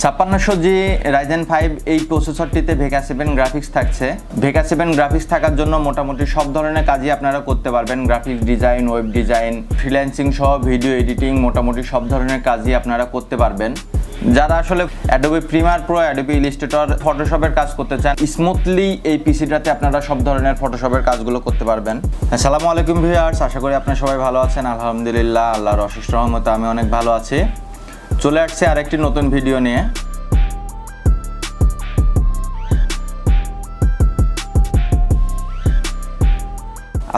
5600G Ryzen 5 এই প্রসেসরটিতে 𝐏𝐫7 graphics থাকছে। 𝐏𝐫7 graphics থাকার জন্য মোটামুটি সব ধরনের কাজই আপনারা করতে পারবেন। Graphics design, web design, freelancing সহ ভিডিও এডিটিং, মোটামুটি সব ধরনের কাজই আপনারা করতে পারবেন। যারা আসলে Adobe Premiere Pro, Adobe Illustrator, ফটোশপের কাজ করতে চান, স্মুথলি এই পিসিটাতে আপনারা সব ধরনের ফটোশপের কাজগুলো করতে পারবেন। আসসালামু আলাইকুম ভিউয়ার্স, আশা করি আপনারা সবাই ভালো আছেন। আলহামদুলিল্লাহ, আল্লাহর অশেষ রহমতে আমি অনেক ভালো আছি। চলে আসছে আরেকটি নতুন ভিডিও নিয়ে।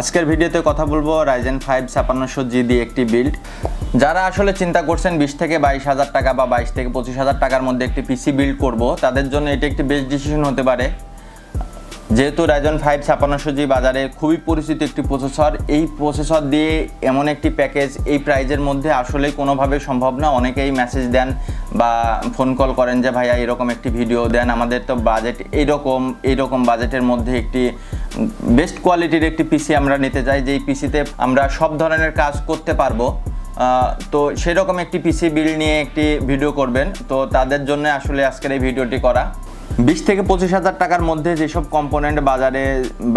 আজকের ভিডিওতে কথা বলবো Ryzen 5 5600G দিয়ে একটি বিল্ড। যারা আসলে চিন্তা করছেন 20 থেকে 22,000 টাকা বা 22 থেকে 25,000 টাকার মধ্যে একটি পিসি বিল্ড করব, তাদের জন্য এটি একটি বেস্ট ডিসিশন হতে পারে। যেহেতু Ryzen 5 5600G বাজারে খুবই পরিচিত একটি প্রসেসর, এই প্রসেসর দিয়ে এমন একটি প্যাকেজ এই প্রাইজের মধ্যে আসলেই কোনোভাবে সম্ভব না। অনেকেই মেসেজ দেন বা ফোন কল করেন যে ভাইয়া এরকম একটি ভিডিও দেন, আমাদের তো বাজেট এইরকম বাজেটের মধ্যে একটি বেস্ট কোয়ালিটির একটি পিসি আমরা নিতে চাই, যেই পিসিতে আমরা সব ধরনের কাজ করতে পারবো। তো সেরকম একটি পিসি বিল্ড নিয়ে একটি ভিডিও করবেন, তো তাদের জন্য আসলে আজকের এই ভিডিওটি করা। 20 থেকে 25,000 টাকার মধ্যে যেসব কম্পোনেন্ট বাজারে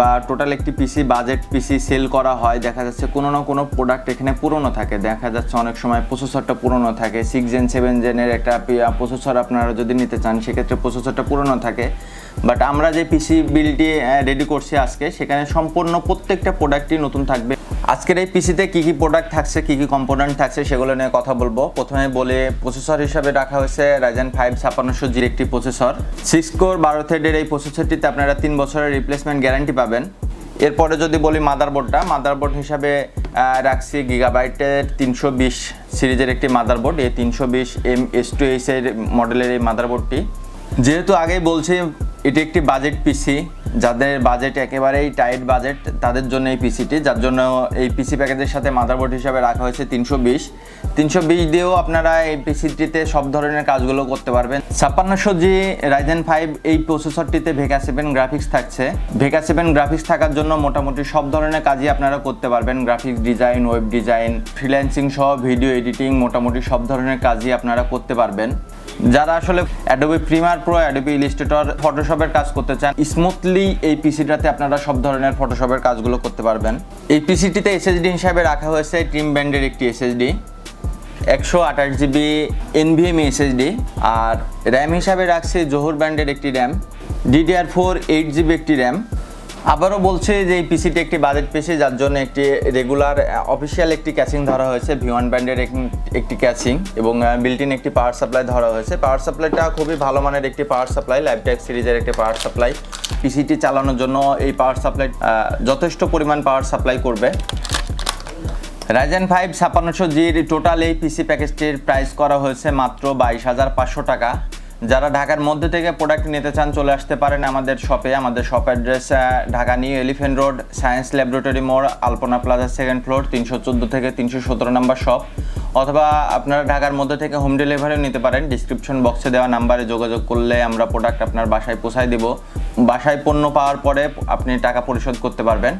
বা টোটাল একটি পিসি বাজেট পিসি সেল করা হয়, দেখা যাচ্ছে কোনো না কোনো প্রোডাক্ট এখানে পুরনো থাকে। দেখা যাচ্ছে অনেক সময় প্রসেসরটা পুরনো থাকে। 6 জেন 7 জেনের একটা প্রসেসর আপনারা যদি নিতে চান, সেক্ষেত্রে প্রসেসরটা পুরনো থাকে। বাট আমরা যে পিসি বিল্ডটি রেডি করছি আজকে, সেখানে সম্পূর্ণ প্রত্যেকটা প্রোডাক্টই নতুন থাকবে। আজকের এই পিসিতে কী কী প্রোডাক্ট থাকছে, কী কী কম্পোনেন্ট থাকছে, সেগুলো নিয়ে কথা বলবো। প্রথমে বলে প্রসেসর হিসাবে রাখা হয়েছে Ryzen 5 5600G একটি প্রসেসর। 6 কোর 12 থ্রেডের এই প্রসেসরটিতে আপনারা 3 বছরের রিপ্লেসমেন্ট গ্যারান্টি পাবেন। এরপরে যদি বলি মাদারবোর্ড হিসাবে রাখছি গিগাবাইটের 320 সিরিজের একটি মাদারবোর্ড। এই 320M S2H এর মডেলের এই মাদারবোর্ডটি, যেহেতু আগেই বলছি এটি একটি বাজেট পিসি, যাদের বাজেট একেবারেই টাইট বাজেট তাদের জন্য এই পিসিটি, যার জন্য এই পিসি প্যাকেজের সাথে মাদারবোর্ড হিসাবে রাখা হয়েছে 320 দিয়েও আপনারা এই পিসিটিতে সব ধরনের কাজগুলো করতে পারবেন। 5600G Ryzen 5 এই প্রসেসরটিতে 𝐏𝐫7 গ্রাফিক্স থাকছে। 𝐏𝐫7 গ্রাফিক্স থাকার জন্য মোটামুটি সব ধরনের কাজই আপনারা করতে পারবেন। Graphics design, web design, freelancing সহ ভিডিও এডিটিং, মোটামুটি সব ধরনের কাজই আপনারা করতে পারবেন। যারা আসলে Adobe Premiere Pro, Adobe Illustrator, ফটোশপের কাজ করতে চান, স্মুথলি এই পিসিটাতে আপনারা সব ধরনের ফটোশপের কাজগুলো করতে পারবেন। এই পিসিটিতে এসএসডি হিসাবে রাখা হয়েছে ট্রিম ব্যান্ডের একটি এসএসডি, 128GB NVMe এসএসডি, আর র্যাম হিসাবে রাখছে জোহর ব্র্যান্ডের একটি র্যাম, DDR4 8GB একটি র্যাম। আবারও বলছে যে এই পিসিটি একটি বাজেট পিসি, যার জন্য একটি রেগুলার অফিসিয়াল একটি ক্যাচিং ধরা হয়েছে, Viewone ব্র্যান্ডের একটি ক্যাচিং, এবং বিল্ট ইন একটি পাওয়ার সাপ্লাই ধরা হয়েছে। পাওয়ার সাপ্লাইটা খুবই ভালো মানের একটি পাওয়ার সাপ্লাই, লাইভটেক সিরিজের একটি পাওয়ার সাপ্লাই। পিসিটি চালানোর জন্য এই পাওয়ার সাপ্লাই যথেষ্ট পরিমাণ পাওয়ার সাপ্লাই করবে। Ryzen 5 5600G টোটাল এই পিসি প্যাকেজটির প্রাইস করা হয়েছে মাত্র 22,500 টাকা। যারা ঢাকার মধ্যে থেকে প্রোডাক্ট নিতে চান, চলে আসতে পারেন আমাদের শপে। আমাদের shop address Dhaka new elephant road, science laboratory মোড়, আলপনা প্লাজা, 2nd ফ্লোর, 314 থেকে 317 নম্বর শপ। অথবা আপনারা ঢাকার মধ্যে থেকে হোম ডেলিভারিও নিতে পারেন। ডিসক্রিপশন বক্সে দেওয়া নাম্বারে যোগাযোগ করলে আমরা প্রোডাক্ট আপনার বাসায় পৌঁছায় দেব। বাসায় পণ্য পাওয়ার পরে আপনি টাকা পরিশোধ করতে পারবেন।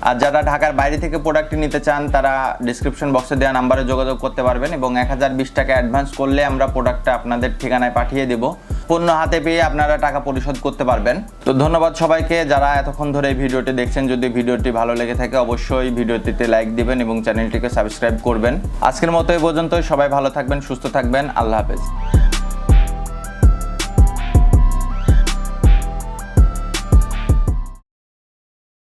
আর যারা ঢাকার বাইরে থেকে প্রোডাক্টটি নিতে চান, তারা ডিসক্রিপশন বক্সে দেওয়া নাম্বারে যোগাযোগ করতে পারবেন, এবং 1020 টাকা অ্যাডভান্স করলে আমরা প্রোডাক্টটা আপনাদের ঠিকানায় পাঠিয়ে দেব। পণ্য হাতে পেয়ে আপনারা টাকা পরিশোধ করতে পারবেন। তো ধন্যবাদ সবাইকে যারা এতক্ষণ ধরে এই ভিডিওটি দেখছেন। যদি ভিডিওটি ভালো লেগে থাকে অবশ্যই ভিডিওটিতে লাইক দিবেন এবং চ্যানেলটিকে সাবস্ক্রাইব করবেন। আজকের মতো এই পর্যন্তই। সবাই ভালো থাকবেন, সুস্থ থাকবেন। আল্লাহ হাফেজ।